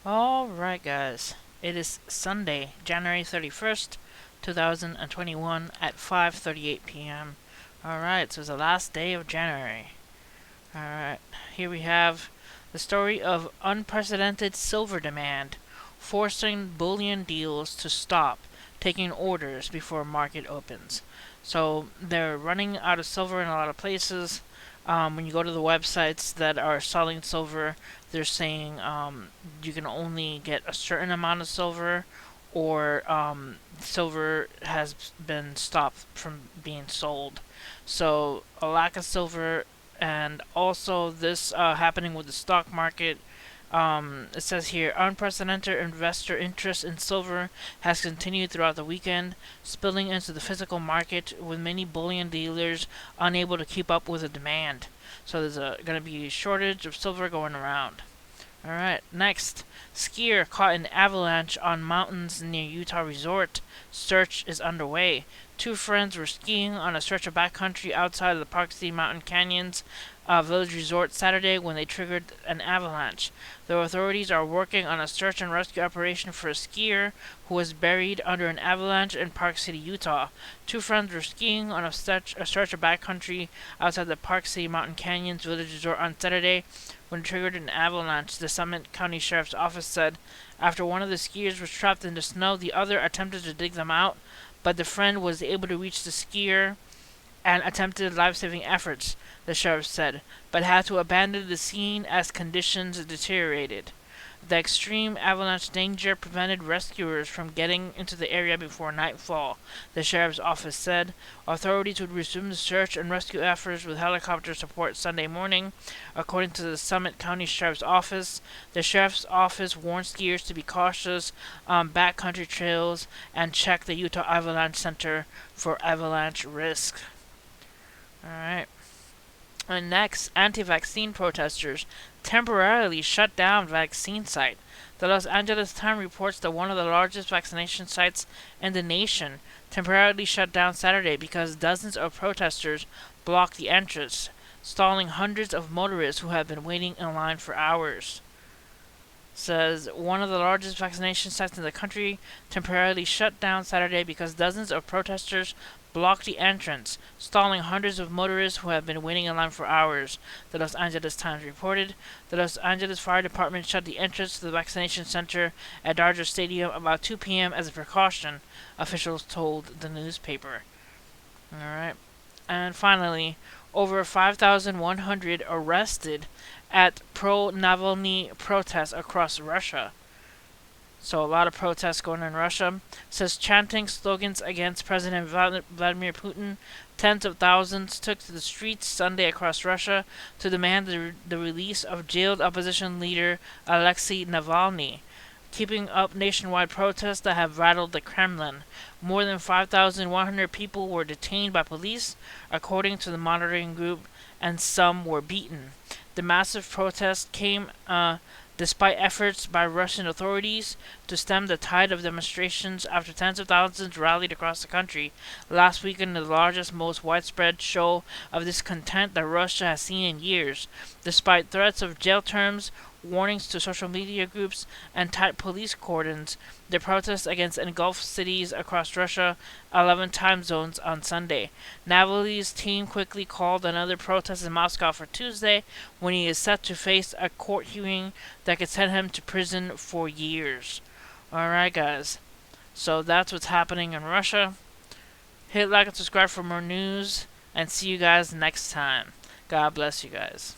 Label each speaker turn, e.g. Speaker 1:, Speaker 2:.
Speaker 1: Alright, guys. It is Sunday, January 31st, 2021 at 5:38 p.m. Alright, so it's the last day of January. Alright, here we have the story of unprecedented silver demand, forcing bullion deals to stop taking orders before market opens. So they're running out of silver in a lot of places. When you go to the websites that are selling silver, they're saying you can only get a certain amount of silver, or silver has been stopped from being sold. So a lack of silver, and also this happening with the stock market. It says here, unprecedented investor interest in silver has continued throughout the weekend, spilling into the physical market, with many bullion dealers unable to keep up with the demand. So there's going to be a shortage of silver going around. Alright, next. Skier caught in avalanche on mountains near Utah resort. Search is underway. Two friends were skiing on a stretch of backcountry outside of the Park City Mountain Canyons Village Resort Saturday when they triggered an avalanche. The authorities are working on a search and rescue operation for a skier who was buried under an avalanche in Park City, Utah. Two friends were skiing on a stretch of backcountry outside the Park City Mountain Canyons Village Resort on Saturday when it triggered an avalanche, the Summit County Sheriff's Office said. After one of the skiers was trapped in the snow, the other attempted to dig them out, but the friend was able to reach the skier and attempted life-saving efforts, the sheriff said, but had to abandon the scene as conditions deteriorated. The extreme avalanche danger prevented rescuers from getting into the area before nightfall, the sheriff's office said. Authorities would resume the search and rescue efforts with helicopter support Sunday morning, according to the Summit County Sheriff's Office. The sheriff's office warned skiers to be cautious on backcountry trails and check the Utah Avalanche Center for avalanche risk. Alright. And next, anti-vaccine protesters temporarily shut down vaccine site. The Los Angeles Times reports that one of the largest vaccination sites in the nation temporarily shut down Saturday because dozens of protesters blocked the entrance, stalling hundreds of motorists who have been waiting in line for hours. Says one of the largest vaccination sites in the country temporarily shut down Saturday because dozens of protesters blocked the entrance, stalling hundreds of motorists who have been waiting in line for hours, the Los Angeles Times reported. The Los Angeles Fire Department shut the entrance to the vaccination center at Dodger Stadium about 2 p.m. as a precaution, officials told the newspaper. Alright. And finally, over 5,100 arrested at pro-Navalny protests across Russia. So a lot of protests going on in Russia. Says chanting slogans against President Vladimir Putin, tens of thousands took to the streets Sunday across Russia to demand the release of jailed opposition leader Alexei Navalny, keeping up nationwide protests that have rattled the Kremlin. More than 5,100 people were detained by police, according to the monitoring group, and some were beaten. The massive protest came despite efforts by Russian authorities to stem the tide of demonstrations after tens of thousands rallied across the country last weekend, the largest, most widespread show of discontent that Russia has seen in years. Despite threats of jail terms, warnings to social media groups, and tight police cordons, the protests against engulfed cities across Russia, 11 time zones on Sunday. Navalny's team quickly called another protest in Moscow for Tuesday, when he is set to face a court hearing that could send him to prison for years. Alright, guys. So that's what's happening in Russia. Hit like and subscribe for more news, and see you guys next time. God bless you guys.